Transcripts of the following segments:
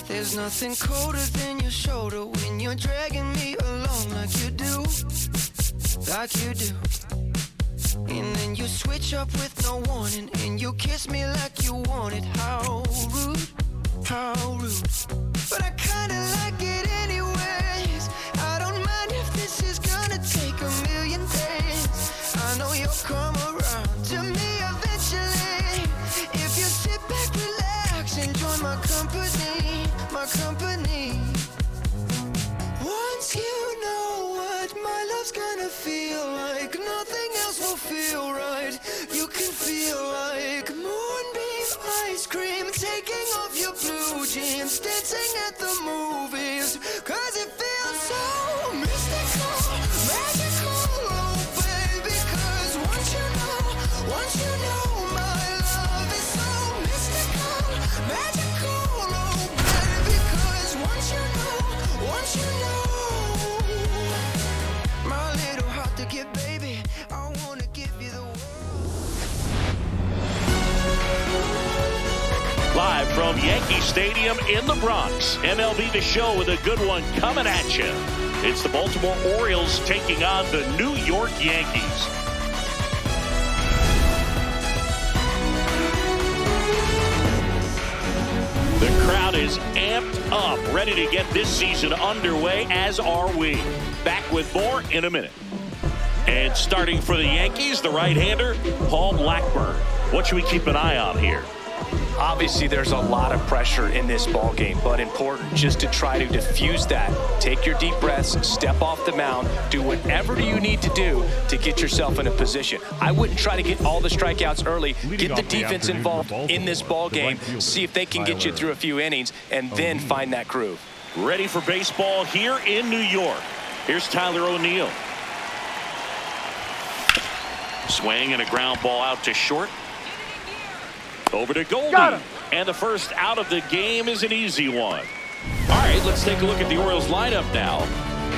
There's nothing colder than your shoulder when you're dragging me along like you do. Like you do. And then you switch up with no warning, and you kiss me like you want it. How rude, how rude. But I kinda like it anyways. I don't mind if this is gonna take a million days. I know you'll come around to me eventually. If you sit back, relax, and join my company, my company. Once you know what my love's gonna feel like, nothing else will feel right. You can feel like moonbeam ice cream, taking off your blue jeans, dancing at the movies, 'cause it feels so mystical, magical, oh baby. 'Cause once you know my love is so mystical, magical, oh baby. 'Cause once you know my little heart to give, baby, I wanna give you the world. Live from Yankee Stadium in the Bronx, MLB The Show with a good one coming at you. It's the Baltimore Orioles taking on the New York Yankees. The crowd is amped up, ready to get this season underway, as are we. Back with more in a minute. And starting for the Yankees, the right-hander, Paul Blackburn. What should we keep an eye on here? Obviously, there's a lot of pressure in this ball game, but important just to try to diffuse that. Take your deep breaths, step off the mound, do whatever you need to do to get yourself in a position. I wouldn't try to get all the strikeouts early. Get the defense involved in this ball game, see if they can get you through a few innings, and then find that groove. Ready for baseball here in New York. Here's Tyler O'Neill. Swing and a ground ball out to short. Over to Goldie. And the first out of the game is an easy one. All right, let's take a look at the Orioles lineup now.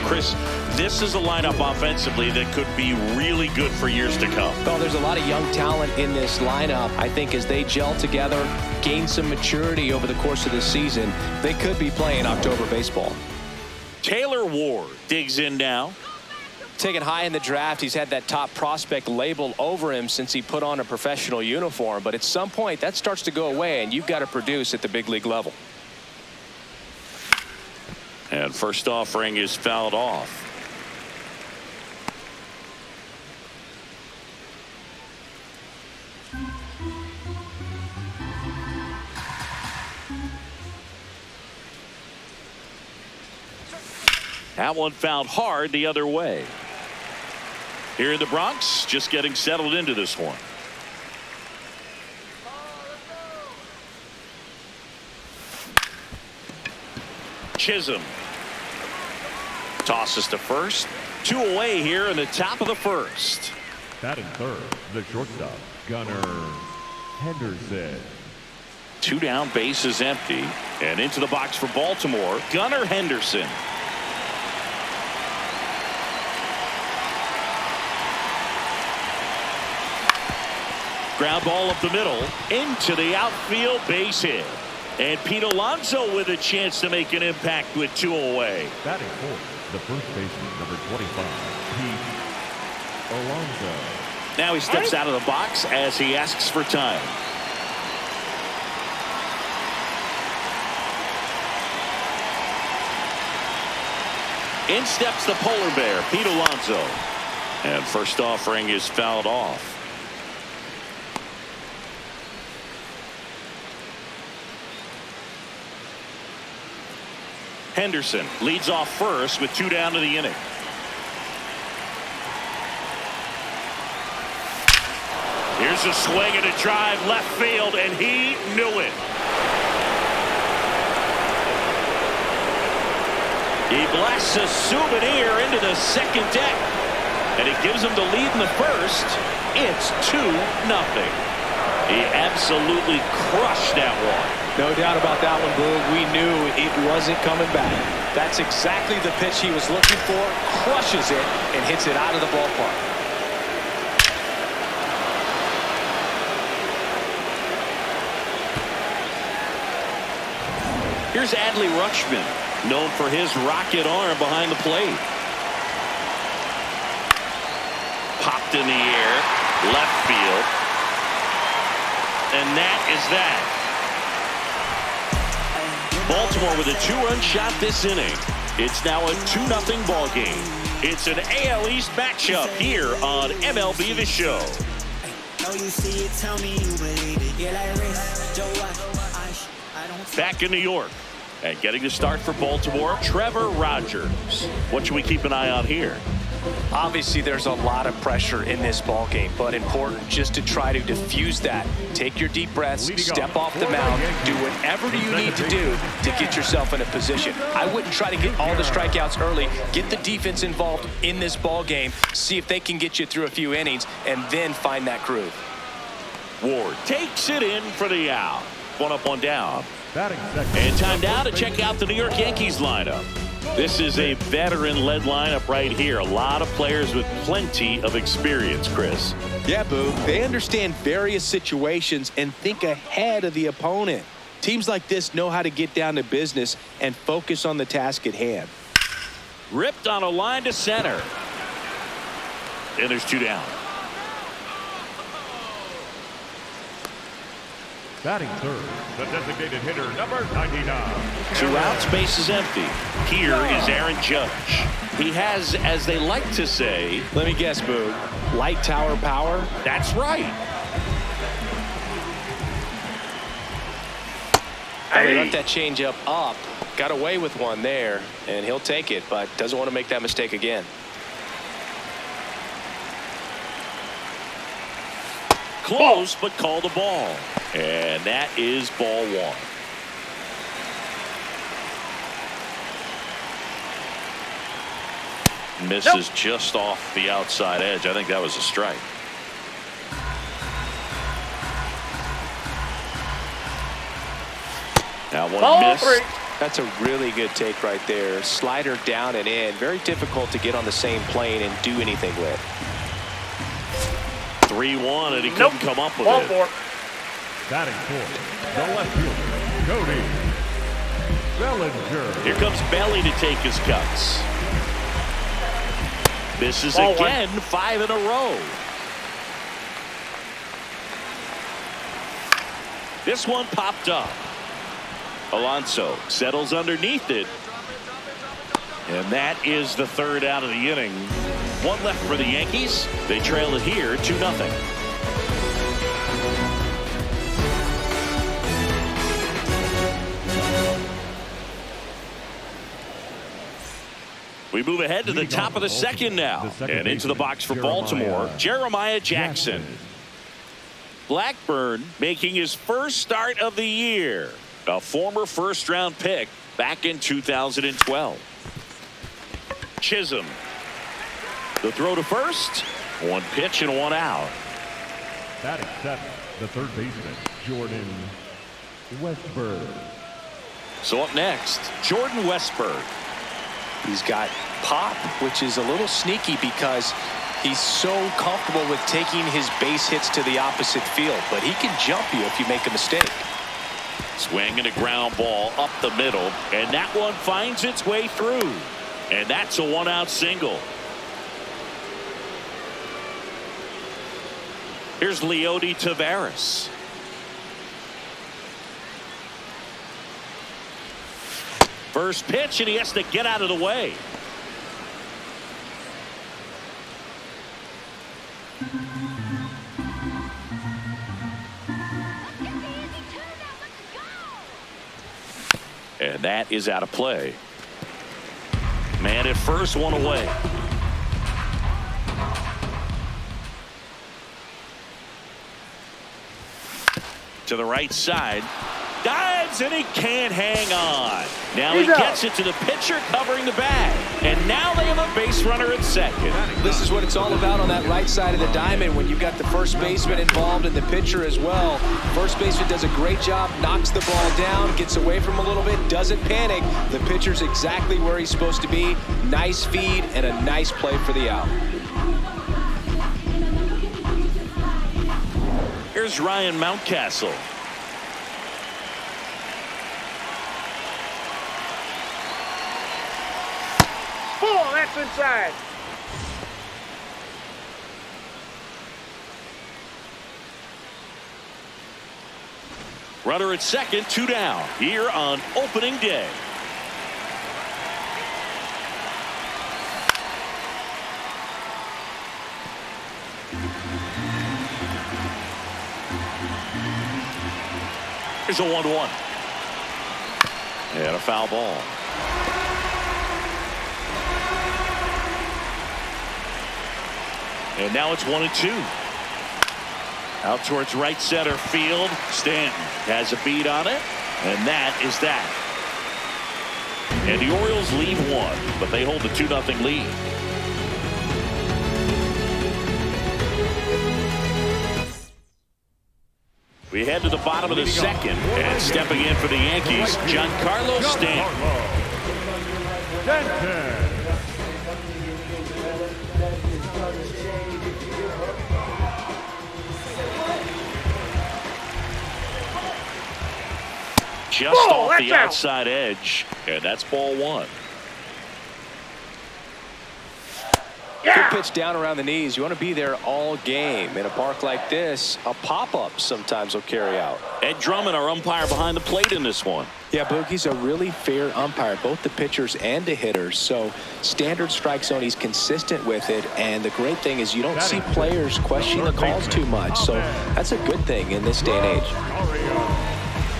Chris, this is a lineup offensively that could be really good for years to come. Well, there's a lot of young talent in this lineup. I think as they gel together, gain some maturity over the course of the season, they could be playing October baseball. Taylor Ward digs in now. Taken high in the draft, he's had that top prospect label over him since he put on a professional uniform. But at some point, that starts to go away, and you've got to produce at the big league level. And first offering is fouled off. That one fouled hard the other way. Here in the Bronx, just getting settled into this one. Chisholm tosses to first. 2 away here in the top of the first. Batting third, the shortstop, Gunnar Henderson. 2 down, base is empty. And into the box for Baltimore, Gunnar Henderson. Ground ball up the middle, into the outfield, base hit. And Pete Alonso with a chance to make an impact with 2 away. Batting fourth, the first baseman, number 25, Pete Alonso. Now he steps out of the box as he asks for time. In steps the polar bear, Pete Alonso. And first offering is fouled off. Henderson leads off first with 2 down to the inning. Here's a swing and a drive left field, and he knew it. He blasts a souvenir into the second deck, and it gives him the lead in the first. It's 2-0. He absolutely crushed that one. No doubt about that one, Boog. We knew it wasn't coming back. That's exactly the pitch he was looking for. Crushes it and hits it out of the ballpark. Here's Adley Rutschman, known for his rocket arm behind the plate. Popped in the air, left field. And that is that. Baltimore with a 2-run shot this inning. It's now a 2-0 ball game. It's an AL East matchup here on MLB The Show. Back in New York and getting the start for Baltimore, Trevor Rogers. What should we keep an eye on here? Obviously, there's a lot of pressure in this ball game, but important just to try to diffuse that. Take your deep breaths, step off the mound, do whatever you need to do to get yourself in a position. I wouldn't try to get all the strikeouts early. Get the defense involved in this ball game. See if they can get you through a few innings, and then find that groove. Ward takes it in for the out. 1 up, 1 down. And time now to check out the New York Yankees lineup. This is a veteran-led lineup right here. A lot of players with plenty of experience, Chris. Yeah, Boo. They understand various situations and think ahead of the opponent. Teams like this know how to get down to business and focus on the task at hand. Ripped on a line to center. And there's 2 down. Batting third, the designated hitter, number 99. 2 outs, base is empty. Here is Aaron Judge. He has, as they like to say, let me guess, Boo, light tower power? That's right. He left that changeup up, got away with one there, and he'll take it, but doesn't want to make that mistake again. Close, but called a ball. And that is ball 1. Misses just off the outside edge. I think that was a strike. Now one missed. That's a really good take right there. Slider down and in. Very difficult to get on the same plane and do anything with. 3-1, and he couldn't come up with it. Batting fourth, the left fielder, Cody Bellinger. Here comes Belly to take his cuts. Misses again, 5 in a row. This one popped up. Alonso settles underneath it. And that is the 3rd out of the inning. 1 left for the Yankees. They trail it here 2-0. We move ahead to the top of the second now. And into the box for Baltimore, Jeremiah Jackson. Blackburn making his first start of the year. A former first-round pick back in 2012. Chisholm. The throw to first. 1 pitch and 1 out. Batting 7, the third baseman, Jordan Westburg. So up next, Jordan Westburg. He's got pop, which is a little sneaky because he's so comfortable with taking his base hits to the opposite field, but he can jump you if you make a mistake. Swing and a ground ball up the middle, and that one finds its way through. And that's a 1-out single. Here's Leody Taveras. First pitch, and he has to get out of the way. And that is out of play. Man at first, 1 away. To the right side. Dives, and he can't hang on. Now he gets it to the pitcher covering the bag. And now they have a base runner at second. This is what it's all about on that right side of the diamond when you've got the first baseman involved and the pitcher as well. First baseman does a great job, knocks the ball down, gets away from a little bit, doesn't panic. The pitcher's exactly where he's supposed to be. Nice feed and a nice play for the out. Here's Ryan Mountcastle. Ball, that's inside. Runner at second, 2 down here on opening day. Here's a 1-1. And a foul ball. And now it's 1-2. Out towards right center field. Stanton has a beat on it. And that is that. And the Orioles lead 1, but they hold the 2-0 lead. We head to the bottom of the second, and stepping in for the Yankees, Giancarlo Stanton. Just off the outside edge, and that's ball 1. Good pitch down around the knees. You want to be there all game. In a park like this, a pop-up sometimes will carry out. Ed Drummond, our umpire behind the plate in this one. Yeah, Boogie's a really fair umpire, both the pitchers and the hitters. So standard strike zone, he's consistent with it. And the great thing is you don't see players question the calls too much. So that's a good thing in this day and age.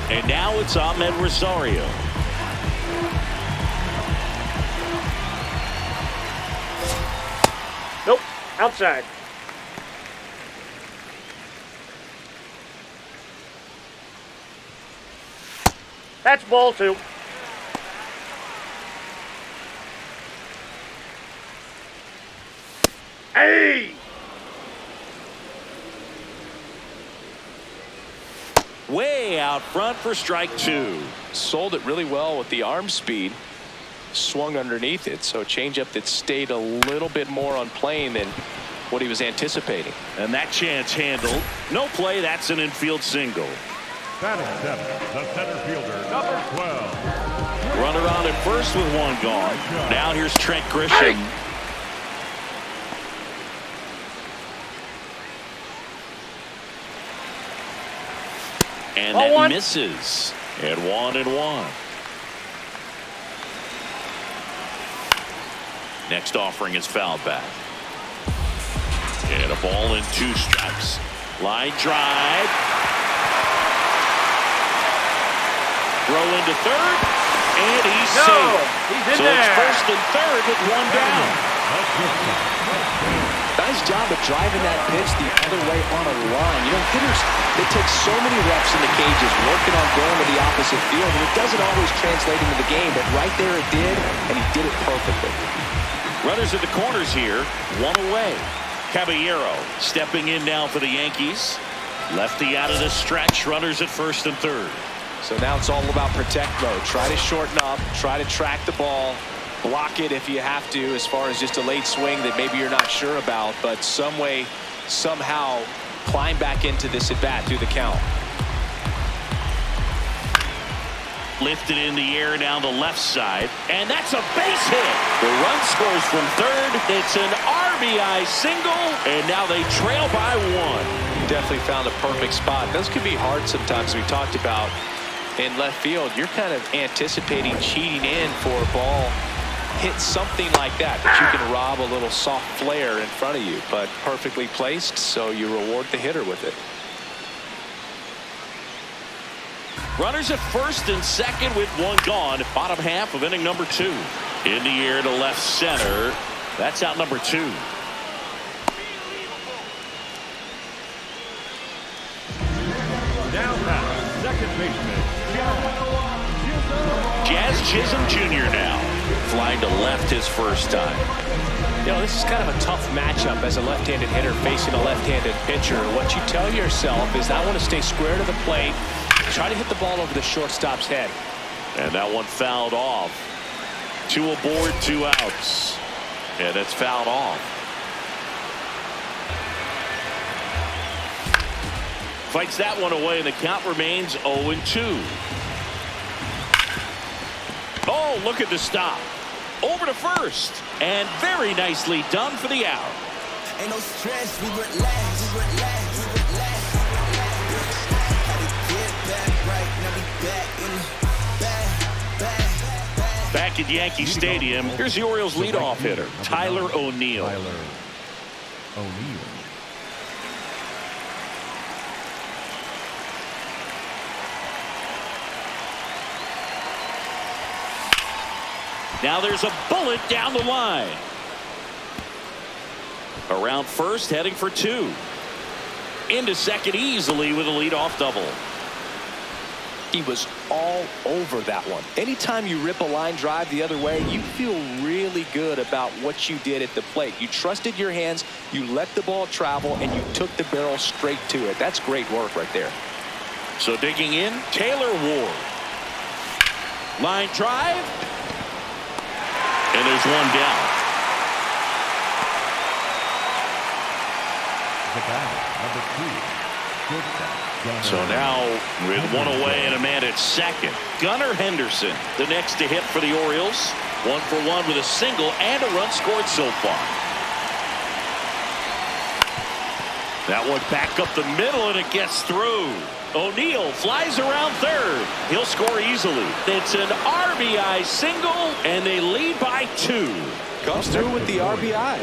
And now it's Ahmed Rosario. Nope, outside. That's ball 2. Hey! Way out front for strike 2. Sold it really well with the arm speed. Swung underneath it, so a changeup that stayed a little bit more on plane than what he was anticipating. And that chance handled. No play, that's an infield single. Batting 7, the center fielder, number 12. Runner on at first with 1 gone. Now here's Trent Grisham. And that misses. And 1-1. Next offering is fouled back. And a ball and 2 strikes. Line drive. Throw into third. And he's safe. He's in so there. it's first and third with 1 down. Nice job of driving that pitch the other way on a line. You know, hitters, they take so many reps in the cages working on going to the opposite field, and it doesn't always translate into the game, but right there it did, and he did it perfectly. Runners at the corners here, 1 away. Caballero stepping in now for the Yankees. Lefty out of the stretch, runners at first and third. So now it's all about protect mode. Try to shorten up, try to track the ball, block it if you have to, as far as just a late swing that maybe you're not sure about, but some way, somehow climb back into this at bat through the count. Lifted in the air down the left side, and that's a base hit. The run scores from third. It's an RBI single, and now they trail by 1. Definitely found a perfect spot. Those can be hard sometimes. We talked about in left field, you're kind of anticipating cheating in for a ball hit something like that you can rob a little soft flare in front of you, but perfectly placed, so you reward the hitter with it. Runners at first and second with 1 gone. Bottom half of inning number 2. In the air to left center. That's out number 2. Down back, second baseman, Jazz Chisholm Jr. now. Flying to left his first time. You know, this is kind of a tough matchup as a left-handed hitter facing a left-handed pitcher. What you tell yourself is, I want to stay square to the plate, try to hit the ball over the shortstop's head. And that one fouled off. 2 aboard, 2 outs. And it's fouled off. Fights that one away, and the count remains 0-2. Oh, look at the stop. over to first. And very nicely done for the out. Ain't no stress, we relax, we relax, we relax. Gotta get back right, now we back in the Back at Yankee Stadium, here's the Orioles leadoff hitter, Tyler O'Neill. Now there's a bullet down the line. Around first, heading for two. Into second easily with a leadoff double. He was all over that one. Anytime you rip a line drive the other way, you feel really good about what you did at the plate. You trusted your hands, you let the ball travel, and you took the barrel straight to it. That's great work right there. So digging in, Taylor Ward. Line drive. And there's one down. The batter, number 2, shortstop. So now with one away and a man at second, Gunnar Henderson, the next to hit for the Orioles. 1 for 1 with a single and a run scored so far. That one back up the middle and it gets through. O'Neill flies around third. He'll score easily. It's an RBI single and they lead by 2. Comes through with the RBI.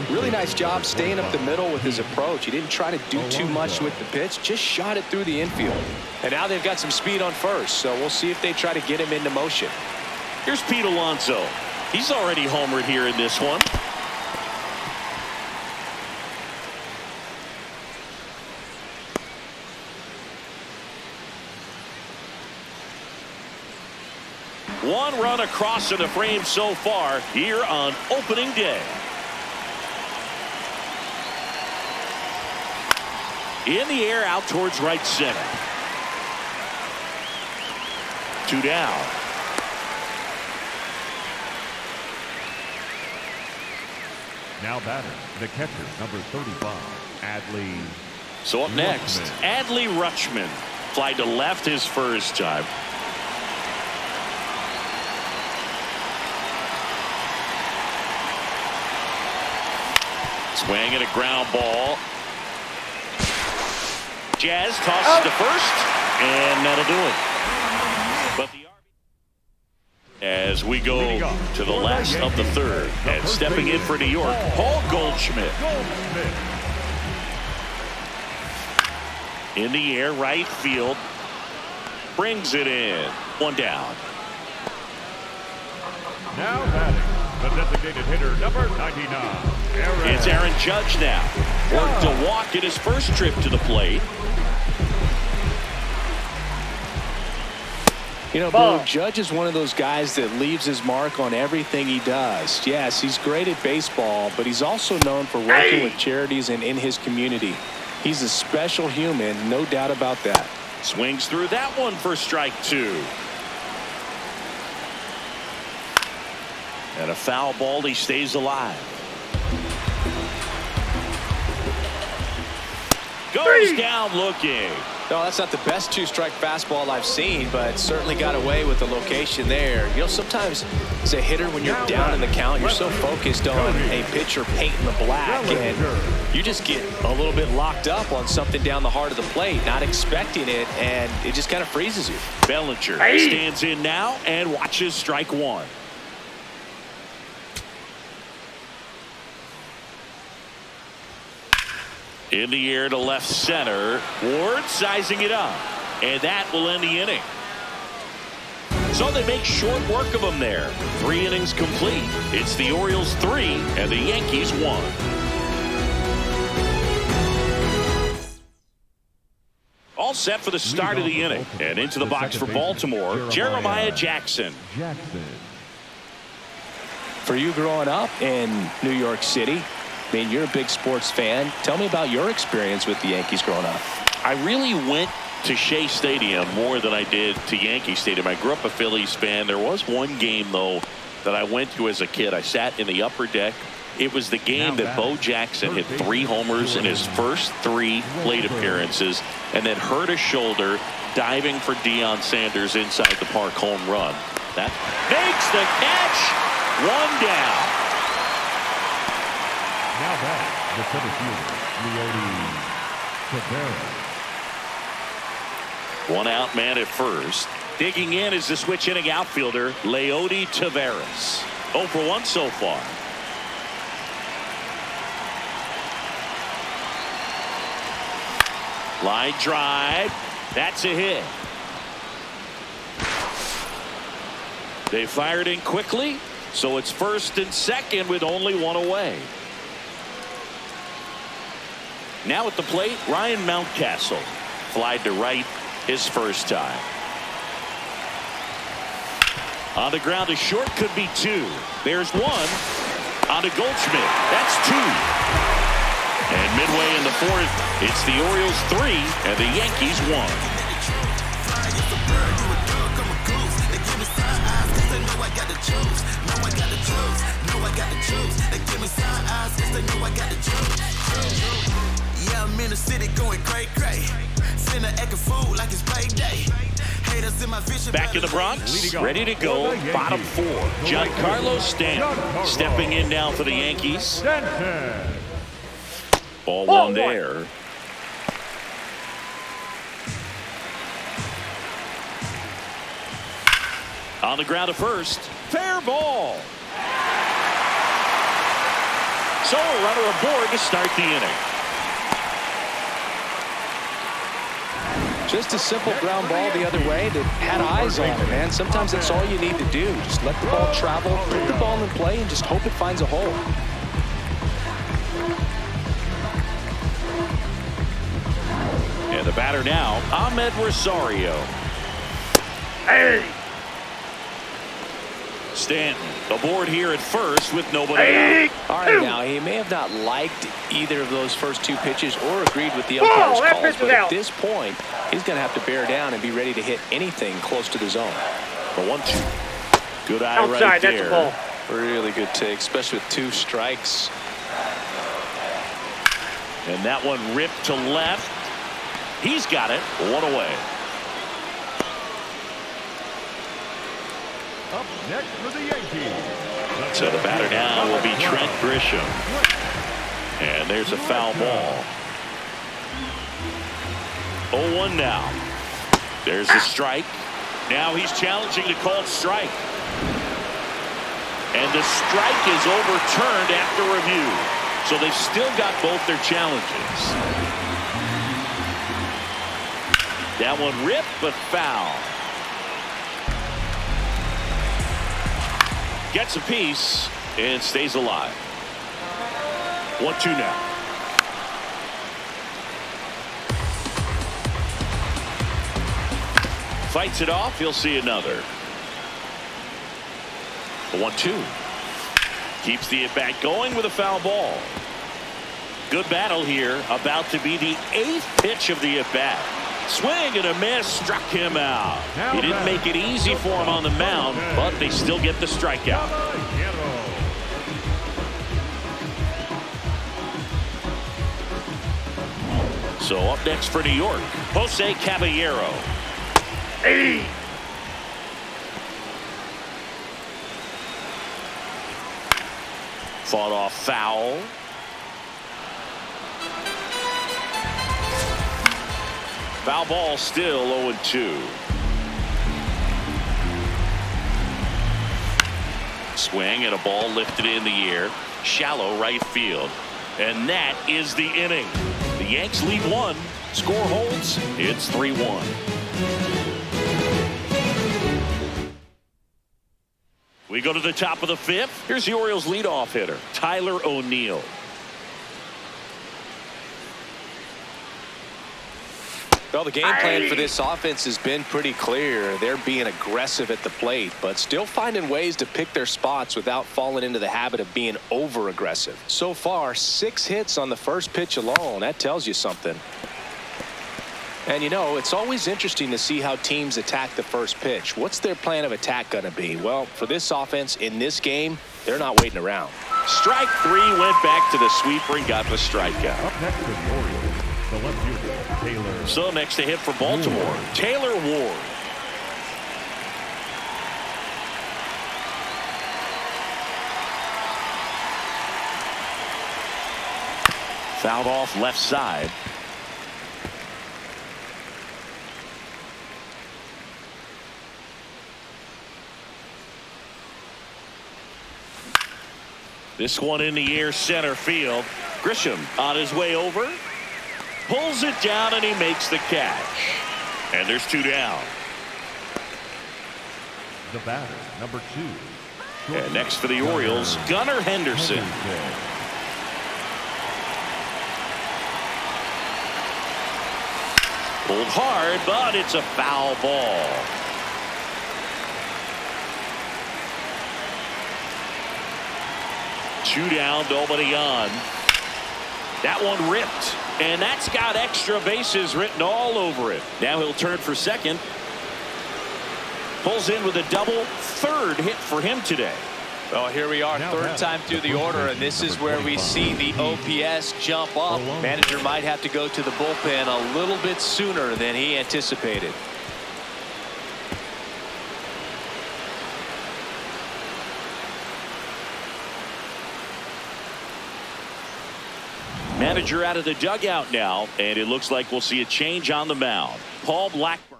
Really nice job staying up the middle with his approach. He didn't try to do too much with the pitch, just shot it through the infield. And now they've got some speed on first, so we'll see if they try to get him into motion. Here's Pete Alonso. He's already homered here in this one. One run across in the frame so far here on opening day. In the air out towards right center. 2 down. Now batter, the catcher, number 35, Adley. So up next, Adley Rutschman. Fly to left his first time. Swing and a ground ball. Jazz tosses to first, and that'll do it. But the as we go to the last of the third, and stepping in for New York, Paul Goldschmidt. In the air, right field, brings it in. 1 down. Now batting, the designated hitter, number 99. It's Aaron Judge now. Worked a walk at his first trip to the plate. You know, Bo, Judge is one of those guys that leaves his mark on everything he does. Yes, he's great at baseball, but he's also known for working with charities and in his community. He's a special human, no doubt about that. Swings through that one for strike 2. And a foul ball, he stays alive. Goes down looking. No, that's not the best 2-strike fastball I've seen, but certainly got away with the location there. You know, sometimes as a hitter, when you're down in the count, you're so focused on a pitcher painting the black, and you just get a little bit locked up on something down the heart of the plate, not expecting it, and it just kind of freezes you. Bellinger stands in now and watches strike 1. In the air to left center. Ward sizing it up. And that will end the inning. So they make short work of him there. 3 innings complete. It's the Orioles 3 and the Yankees 1. All set for the start of the inning. And into the box for Baltimore, Jeremiah Jackson. For you growing up in New York City, I mean, you're a big sports fan. Tell me about your experience with the Yankees growing up. I really went to Shea Stadium more than I did to Yankee Stadium. I grew up a Phillies fan. There was one game, though, that I went to as a kid. I sat in the upper deck. It was the game that Bo Jackson hit 3 homers in his first 3 plate appearances and then hurt his shoulder diving for Deion Sanders inside the park home run. That makes the catch. One down. Now back, the center fielder, Leody Taveras. One out man at first. Digging in is the switch hitting outfielder, Leody Taveras. 0 for 1 so far. Line drive. That's a hit. They fired in quickly, so it's first and second with only one away. Now at the plate, Ryan Mountcastle. Flied to right his first time. On the ground to short, could be two. There's one. On to Goldschmidt. That's two. And midway in the fourth, it's the Orioles 3 and the Yankees 1. Yeah, I'm in the city going cray cray. Finna acting fool like it's payday. Haters in my vision. Back in the Bronx, ready to go. Bottom 4. Giancarlo Stanton stepping in now for the Yankees. Ball one there. On the ground to first. Fair ball. So a runner aboard to start the inning. Just a simple ground ball the other way that had eyes on it, man. Sometimes that's all you need to do. Just let the ball travel, put the ball in play, and just hope it finds a hole. And the batter now, Ahmed Rosario. Hey! Stanton aboard here at first with nobody out. All right, now, he may have not liked either of those first two pitches or agreed with the umpire's calls, but at this point, he's going to have to bear down and be ready to hit anything close to the zone. The 1-2. Good eye Outside, right that's there. a ball. Really good take, especially with 2 strikes. And that one ripped to left. He's got it. 1 away. Up next for the Yankees. So the batter now will be Trent Grisham. And there's a foul ball. 0-1 now. There's a strike. Now he's challenging the called strike. And the strike is overturned after review. So they've still got both their challenges. That one ripped, but foul. Gets a piece and stays alive. 1-2 now. Fights it off. He'll see another. The 1-2. Keeps the at-bat going with a foul ball. Good battle here. About to be the 8th pitch of the at-bat. Swing and a miss, struck him out. He didn't make it easy for him on the mound, but they still get the strikeout. So up next for New York, Jose Caballero. Hey! Fought off foul. Foul ball, still 0-2. Swing and a ball lifted in the air. Shallow right field. And that is the inning. The Yanks lead 1. Score holds. It's 3-1. We go to the top of the 5th. Here's the Orioles leadoff hitter, Tyler O'Neill. Well, the game plan for this offense has been pretty clear. They're being aggressive at the plate, but still finding ways to pick their spots without falling into the habit of being over-aggressive. So far, 6 hits on the first pitch alone. That tells you something. And, you know, it's always interesting to see how teams attack the first pitch. What's their plan of attack going to be? Well, for this offense in this game, they're not waiting around. Strike 3, went back to the sweeper and got the strikeout. Up next for the Orioles, the left fielder, Taylor. So next to hit for Baltimore, Taylor Ward. Fouled off left side. This one in the air center field. Grisham on his way over. Pulls it down and he makes the catch. And there's 2 down. The batter, number 2. And next for the Orioles, Gunnar Henderson. Pulled hard, but it's a foul ball. Two down, nobody on. That one ripped, and that's got extra bases written all over it. Now he'll turn for second. Pulls in with a double, third hit for him today. Well, here we are, third time through the order, and this is where we see the OPS jump up. Manager might have to go to the bullpen a little bit sooner than he anticipated. Manager out of the dugout now, and it looks like we'll see a change on the mound. Paul Blackburn.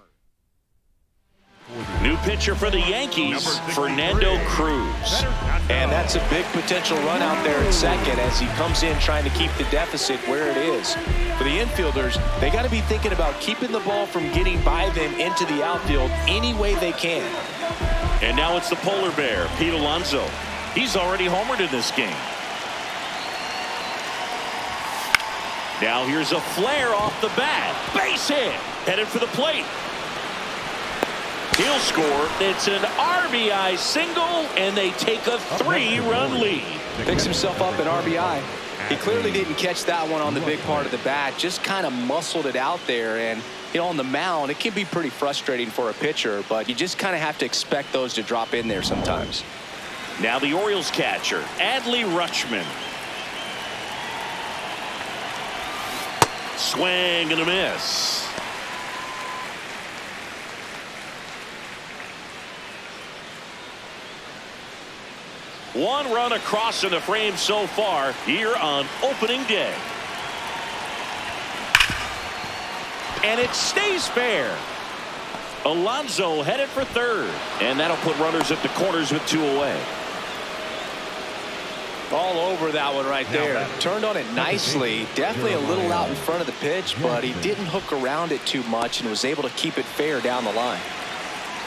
New pitcher for the Yankees, Fernando Cruz. And that's a big potential run out there at second as he comes in trying to keep the deficit where it is. For the infielders, they got to be thinking about keeping the ball from getting by them into the outfield any way they can. And now it's the polar bear, Pete Alonso. He's already homered in this game. Now here's a flare off the bat. Base hit. Headed for the plate. He'll score. It's an RBI single, and they take a 3-run lead. Picks himself up an RBI. He clearly didn't catch that one on the big part of the bat. Just kind of muscled it out there. And, you know, on the mound, it can be pretty frustrating for a pitcher, but you just kind of have to expect those to drop in there sometimes. Now the Orioles catcher, Adley Rutschman. Swing and a miss. One run across in the frame so far here on opening day. And it stays fair. Alonso headed for third. And that'll put runners at the corners with 2 away. All over that one right there. Turned on it nicely. Definitely a little out in front of the pitch, but he didn't hook around it too much and was able to keep it fair down the line.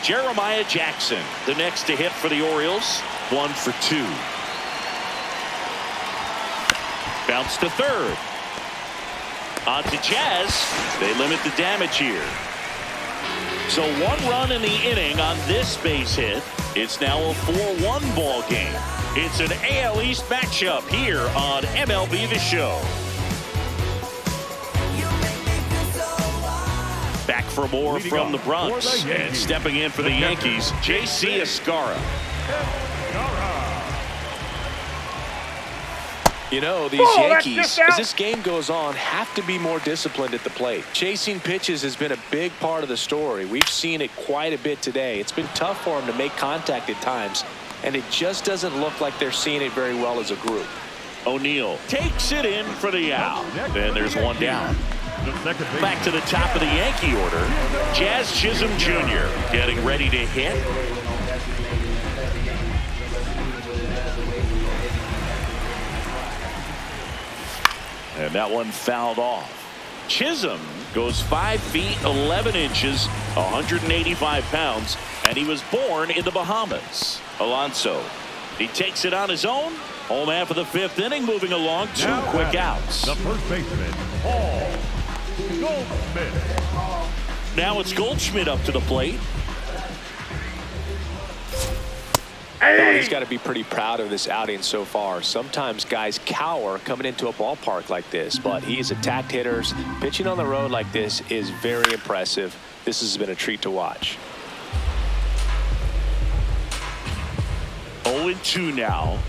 Jeremiah Jackson, the next to hit for the Orioles. 1 for 2. Bounce to third. On to Jazz. They limit the damage here. So 1 run in the inning on this base hit. It's now a 4-1 ball game. It's an AL East matchup here on MLB The Show. Back for more from the Bronx, and stepping in for the Yankees, J.C. Escarra. You know, these Yankees, as this game goes on, have to be more disciplined at the plate. Chasing pitches has been a big part of the story. We've seen it quite a bit today. It's been tough for them to make contact at times, and it just doesn't look like they're seeing it very well as a group. O'Neill takes it in for the out. Then there's 1 down. Back to the top of the Yankee order, Jazz Chisholm Jr. getting ready to hit. And that one fouled off. Chisholm goes 5 feet 11 inches, 185 pounds, and he was born in the Bahamas. Alonso, he takes it on his own. Home half of the 5th inning, moving along, 2 quick outs. The first baseman, Paul Goldschmidt. Now it's Goldschmidt up to the plate. Oh, he's got to be pretty proud of this outing so far. Sometimes guys cower coming into a ballpark like this, but he's attacked hitters. Pitching on the road like this is very impressive. This has been a treat to watch. 0-2 now.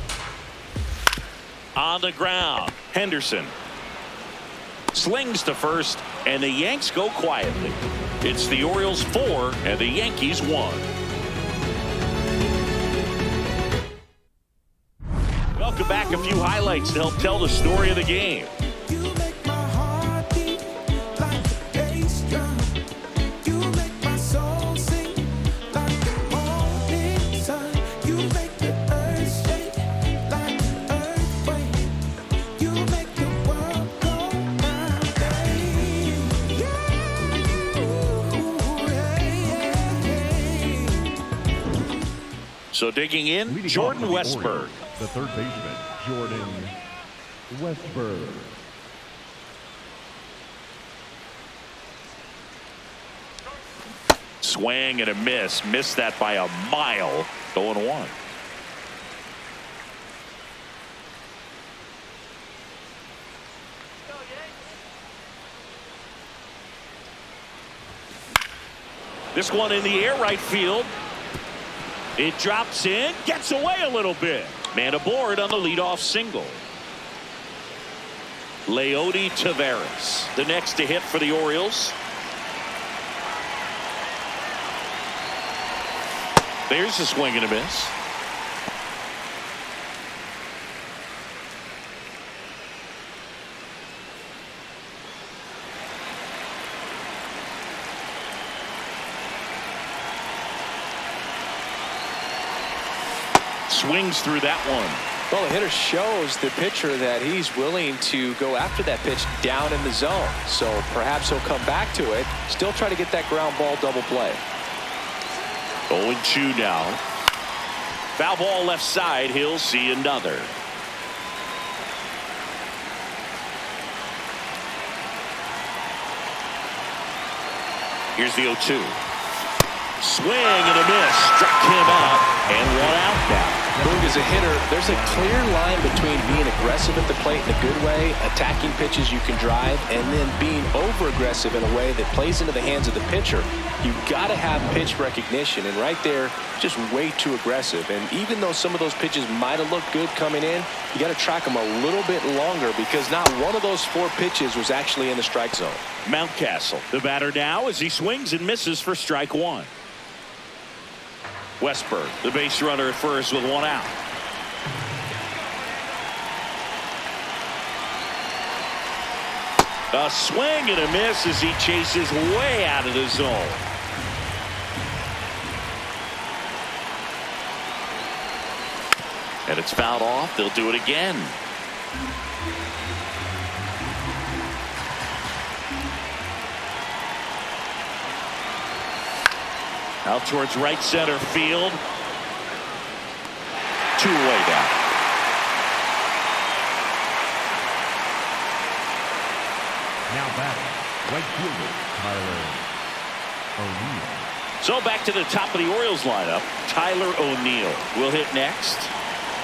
On the ground, Henderson slings to first, and the Yanks go quietly. It's the Orioles 4 and the Yankees 1. Welcome back. A few highlights to help tell the story of the game. So digging in, Leading Jordan off for the Westberg. Orioles, the third baseman, Jordan Westberg. Swing and a miss. Missed that by a mile. 0-1. This one in the air, right field. It drops in, gets away a little bit. Man aboard on the leadoff single. Leody Taveras, the next to hit for the Orioles. There's a swing and a miss. Swings through that one. Well, the hitter shows the pitcher that he's willing to go after that pitch down in the zone. So perhaps he'll come back to it, still try to get that ground ball double play. 0-2 now. Foul ball left side. He'll see another. Here's the 0-2. Swing and a miss. Struck him out and one out now. Boog, as a hitter, there's a clear line between being aggressive at the plate in a good way, attacking pitches you can drive, and then being over-aggressive in a way that plays into the hands of the pitcher. You've got to have pitch recognition, and right there, just way too aggressive. And even though some of those pitches might have looked good coming in, you got to track them a little bit longer because not one of those 4 pitches was actually in the strike zone. Mountcastle, the batter now as he swings and misses for strike 1. Westberg, the base runner at first with 1 out. A swing and a miss as he chases way out of the zone. And it's fouled off. They'll do it again. Out towards right center field. 2 away down. Now batting, right fielder, Tyler O'Neill. So back to the top of the Orioles lineup. Tyler O'Neill will hit next.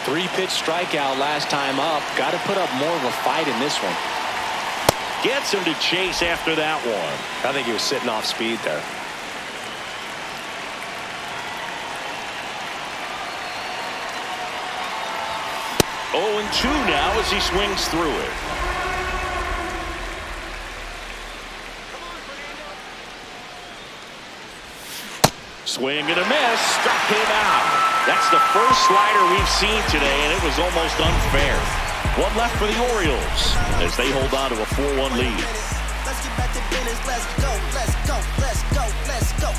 3-pitch strikeout last time up. Got to put up more of a fight in this one. Gets him to chase after that one. I think he was sitting off speed there. Oh, and 2 now as he swings through it. Swing and a miss. Struck him out. That's the first slider we've seen today, and it was almost unfair. 1 left for the Orioles as they hold on to a 4-1 lead. Let's get back to business. Let's go. Let's go. Let's go. Let's go.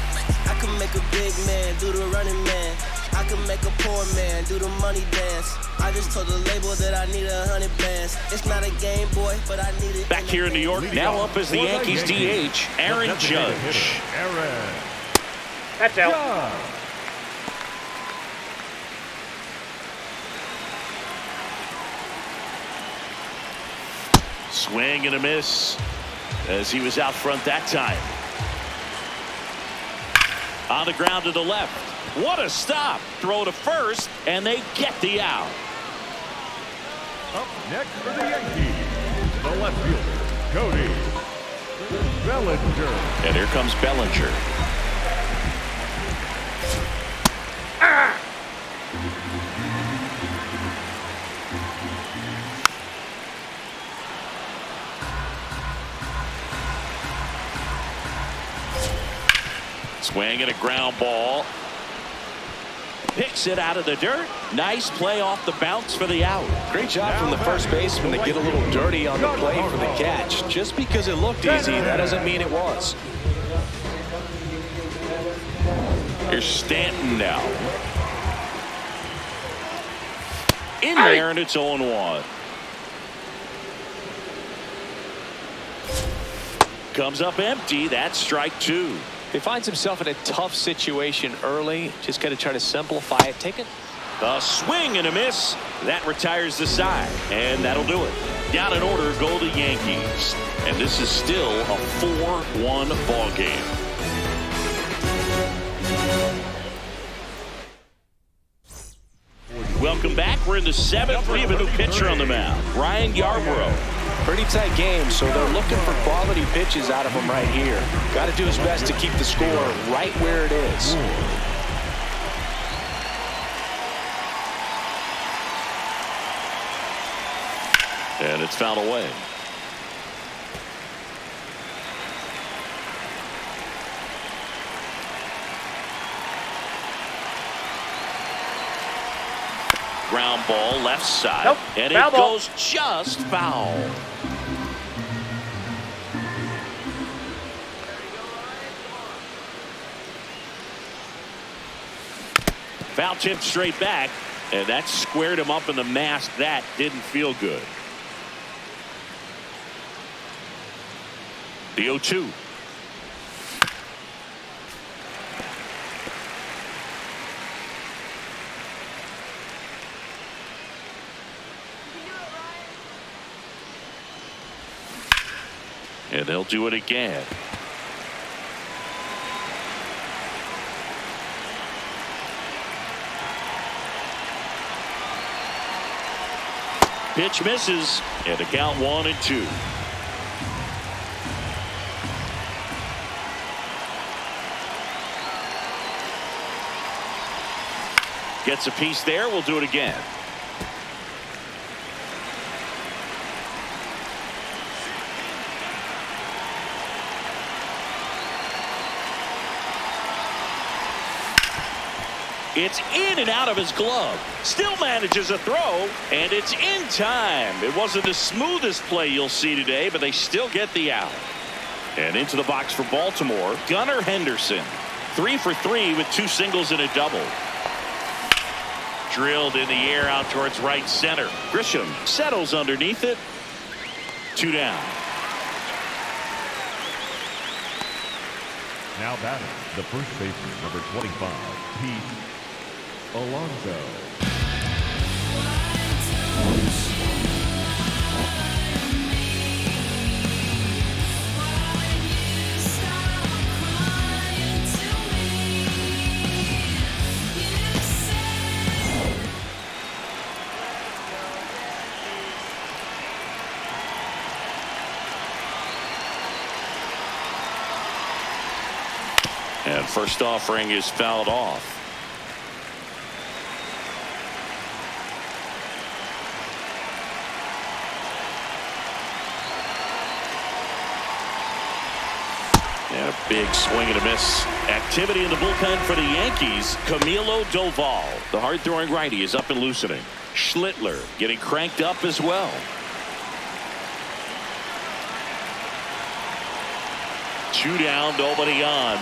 I can make a big man do the running man. I can make a poor man do the money dance. I just told the label that I need 100 bands. It's not a game, boy, but I need it. Back here in New York, now up as the Yankees DH, Aaron Judge. Aaron. That's out. Swing and a miss as he was out front that time. On the ground to the left. What a stop. Throw to first, and they get the out. Up next for the Yankees, the left fielder, Cody Bellinger. And here comes Bellinger. Swing and a ground ball. Picks it out of the dirt. Nice play off the bounce for the out. Great job from the first baseman to get a little dirty on the play for the catch. Just because it looked easy, that doesn't mean it was. Here's Stanton now. In there, and it's 0-1. Comes up empty. That's strike 2. He finds himself in a tough situation early. Just got to try to simplify it. Take it. A swing and a miss. That retires the side. And that'll do it. Down in order go the Yankees. And this is still a 4-1 ball game. Welcome back. We're in the 7th. We have a new pitcher on the mound, Ryan Yarbrough. Pretty tight game, so they're looking for quality pitches out of him right here. Got to do his best to keep the score right where it is. And it's fouled away. Ground ball left side. Nope. And Foul it ball. goes just foul. Foul tip straight back. And that squared him up in the mask. That didn't feel good. The 0-2. And they'll do it again. Pitch misses, and the count 1-2. Gets a piece there. We'll do it again. It's in and out of his glove. Still manages a throw, and it's in time. It wasn't the smoothest play you'll see today, but they still get the out. And into the box for Baltimore, Gunnar Henderson. 3 for 3 with 2 singles and a double. Drilled in the air out towards right center. Grisham settles underneath it. 2 down. Now batting, the first baseman, number 25, Pete Alonso. And first offering is fouled off. And a big swing and a miss. Activity in the bullpen for the Yankees. Camilo Doval, the hard-throwing righty, is up and loosening. Schlittler getting cranked up as well. Two down, nobody on.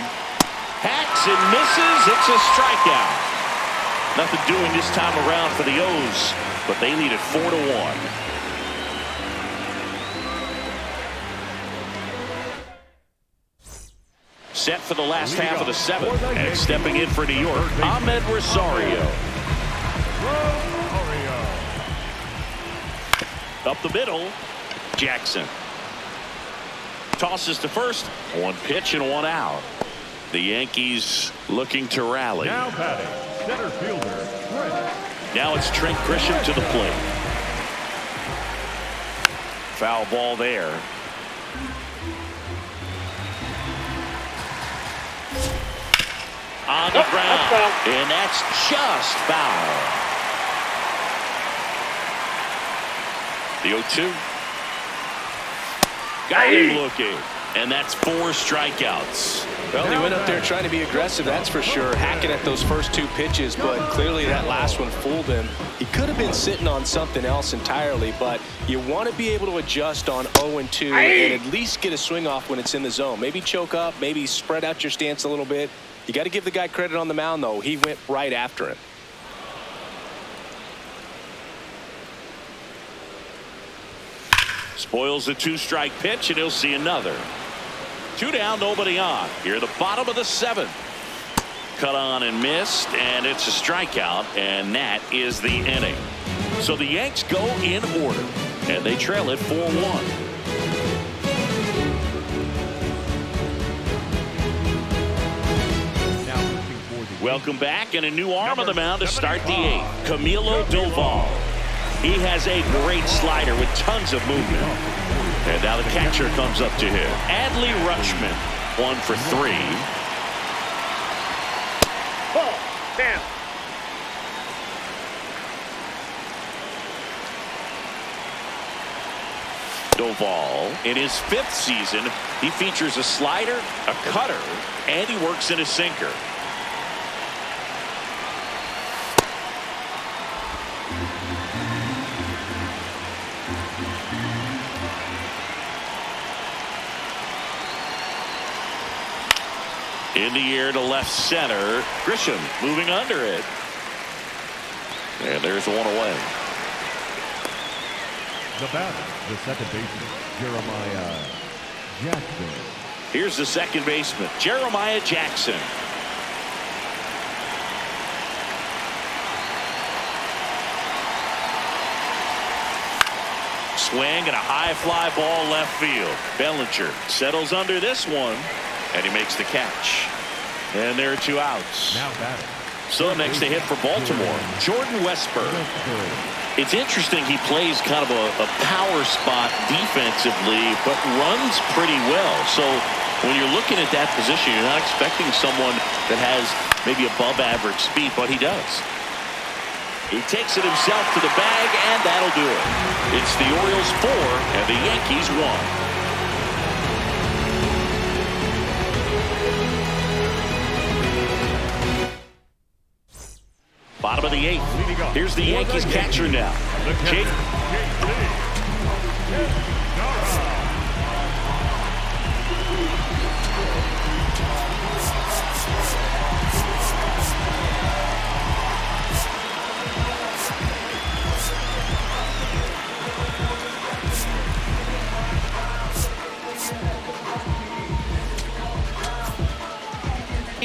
Hacks and misses. It's a strikeout. Nothing doing this time around for the O's, but they lead it 4-1. Set for the last half of the 7th, and stepping in for New York, Ahmed Rosario. Up the middle, Jackson. Tosses to first. 1 pitch and 1 out. The Yankees looking to rally. Now batting, center fielder, Trent. Now it's Trent Grisham to the plate. Foul ball there. On the ground, and that's just foul. The 0-2. Got him looking, and that's 4 strikeouts. Well, he went up there trying to be aggressive, that's for sure, hacking at those first 2 pitches, but clearly that last one fooled him. He could have been sitting on something else entirely, but you want to be able to adjust on 0-2 and at least get a swing off when it's in the zone. Maybe choke up, maybe spread out your stance a little bit. You got to give the guy credit on the mound, though. He went right after him. Spoils the 2-strike pitch, and he'll see another. 2 down, nobody on. Here, the bottom of the 7th. Cut on and missed, and it's a strikeout, and that is the inning. So the Yanks go in order, and they trail it 4-1. Welcome back, and a new arm on the mound to start the 8th. Camilo Doval. He has a great slider with tons of movement. And now the catcher comes up to him. Adley Rutschman, 1 for 3. Ball, down. Doval, in his 5th season, he features a slider, a cutter, and he works in a sinker. In the air to left center. Grisham moving under it. And there's 1 away. The batter, the second baseman, Jeremiah Jackson. Here's the second baseman, Jeremiah Jackson. Swing and a high fly ball left field. Bellinger settles under this one. And he makes the catch. And there are 2 outs. Now batting. So next to hit for Baltimore, Jordan Westburg. It's interesting he plays kind of a power spot defensively, but runs pretty well. So when you're looking at that position, you're not expecting someone that has maybe above average speed, but he does. He takes it himself to the bag, and that'll do it. It's the Orioles 4 and the Yankees 1. Bottom of the 8th. Here's the Yankees catcher now. Jake.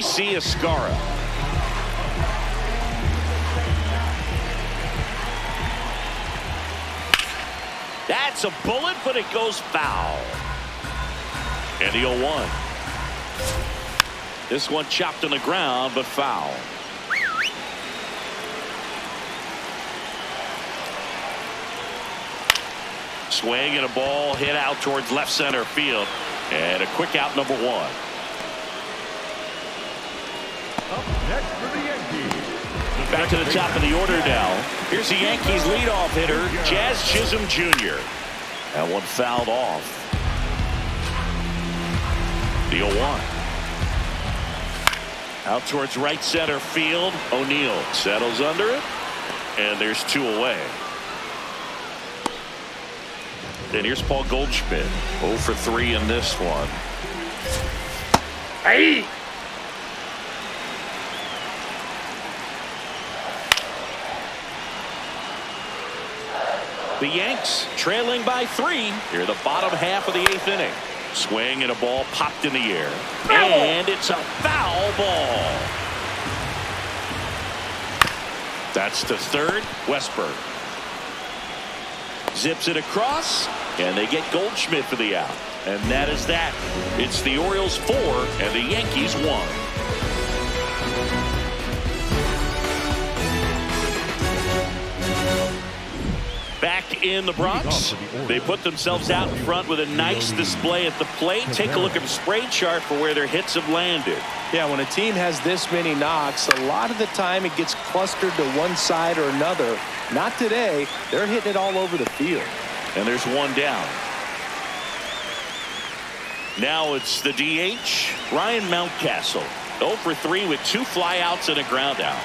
C. Escara. That's a bullet, but it goes foul. And the 0-1. This one chopped on the ground, but foul. Swing and a ball hit out towards left center field. And a quick out, number 1. Up next for the Yankees. Back to the top of the order now. Here's the Yankees leadoff hitter, Jazz Chisholm Jr. That one fouled off. The 0-1. Out towards right center field. O'Neill settles under it. And there's 2 away. And here's Paul Goldschmidt. 0 for 3 in this one. Hey! The Yanks trailing by 3 here the bottom half of the 8th inning. Swing and a ball popped in the air. And it's a foul ball. That's to third. Westburg zips it across, and they get Goldschmidt for the out. And that is that. It's the Orioles 4 and the Yankees 1. Back in the Bronx, they put themselves out in front with a nice display at the plate. Take a look at the spray chart for where their hits have landed. Yeah, when a team has this many knocks, a lot of the time it gets clustered to one side or another. Not today. They're hitting it all over the field. And there's 1 down. Now it's the DH, Ryan Mountcastle. 0 for 3 with 2 flyouts and a ground out.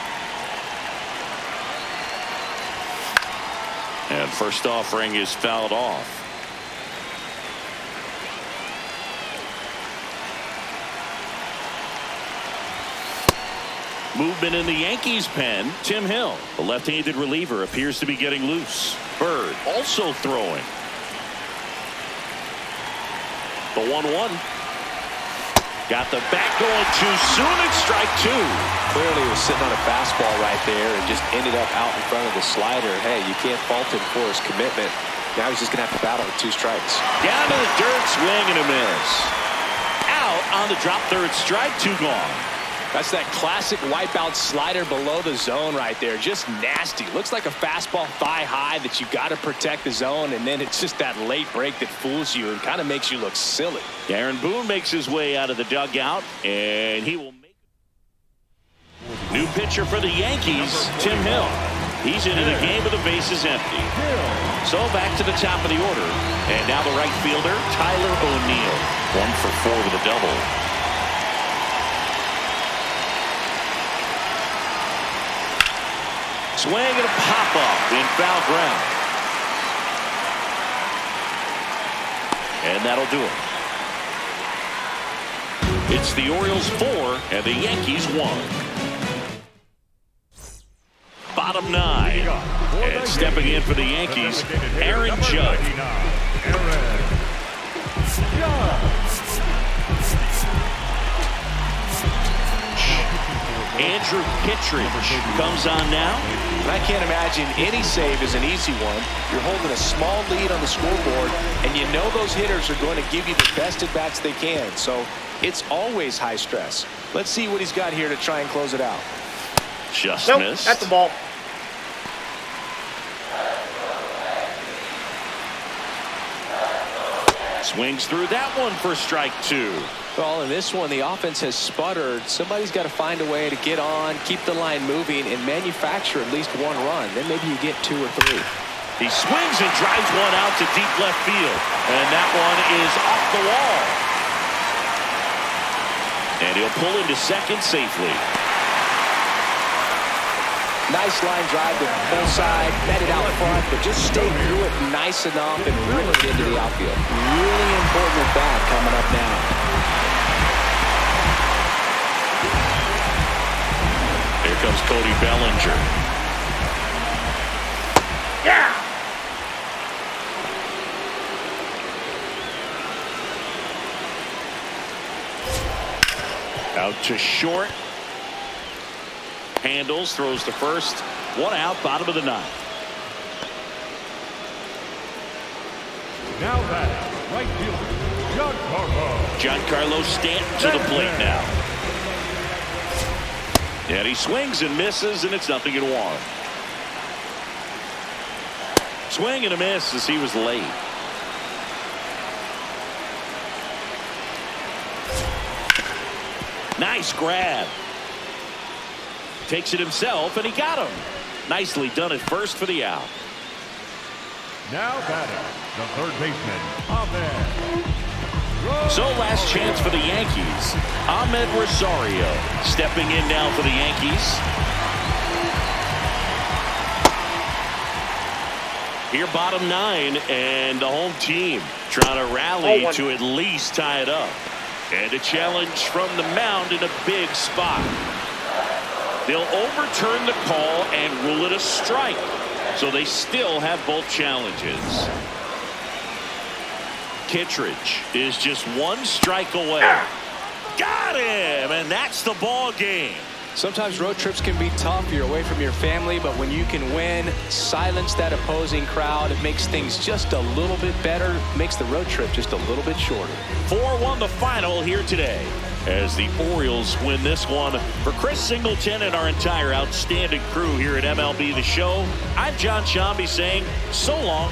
And first offering is fouled off. Movement in the Yankees pen. Tim Hill, the left-handed reliever, appears to be getting loose. Bird also throwing. The 1-1. Got the bat going too soon. It's strike two. Clearly he was sitting on a fastball right there and just ended up out in front of the slider. Hey, you can't fault him for his commitment. Now he's just going to have to battle with 2 strikes. Down to the dirt, swing and a miss. Out on the drop, third strike, 2 gone. That's that classic wipeout slider below the zone right there. Just nasty. Looks like a fastball thigh high that you got to protect the zone, and then it's just that late break that fools you and kind of makes you look silly. Aaron Boone makes his way out of the dugout, and he will make new pitcher for the Yankees, Tim Hill. He's into the game with the bases empty. So back to the top of the order, and now the right fielder, Tyler O'Neill. 1 for 4 with a double. Swing and a pop-up in foul ground. And that'll do it. It's the Orioles 4 and the Yankees 1. Bottom 9. And stepping in for the Yankees, Aaron Judge. Andrew Kittredge comes on now. And I can't imagine any save is an easy one. You're holding a small lead on the scoreboard, and you know those hitters are going to give you the best at-bats they can. So it's always high stress. Let's see what he's got here to try and close it out. Just nope, missed. That's the ball. Swings through that one for strike 2. Well, in this one, the offense has sputtered. Somebody's got to find a way to get on, keep the line moving, and manufacture at least 1 run. Then maybe you get 2 or 3. He swings and drives one out to deep left field. And that one is off the wall. And he'll pull into second safely. Nice line drive to the full side, met it out front, but just stay through it nice enough and bring it into the outfield. Really important at bat coming up now. Here comes Cody Bellinger. Yeah! Out to short. Handles, throws to first. 1 out, bottom of the 9th. Now that right fielder, Giancarlo Stanton to the plate now. And he swings and misses, and it's 0-1. Swing and a miss as he was late. Nice grab. Takes it himself, and he got him. Nicely done at first for the out. Now batting, the third baseman, Ahmed. So last chance for the Yankees. Ahmed Rosario stepping in now for the Yankees. Here bottom 9, and the home team trying to rally to at least tie it up. And a challenge from the mound in a big spot. They'll overturn the call and rule it a strike. So they still have both challenges. Kittredge is just 1 strike away. Got him, and that's the ball game. Sometimes road trips can be tough. You're away from your family, but when you can win, silence that opposing crowd, it makes things just a little bit better, makes the road trip just a little bit shorter. 4-1 the final here today as the Orioles win this one. For Chris Singleton and our entire outstanding crew here at MLB The Show, I'm John Shambi saying so long.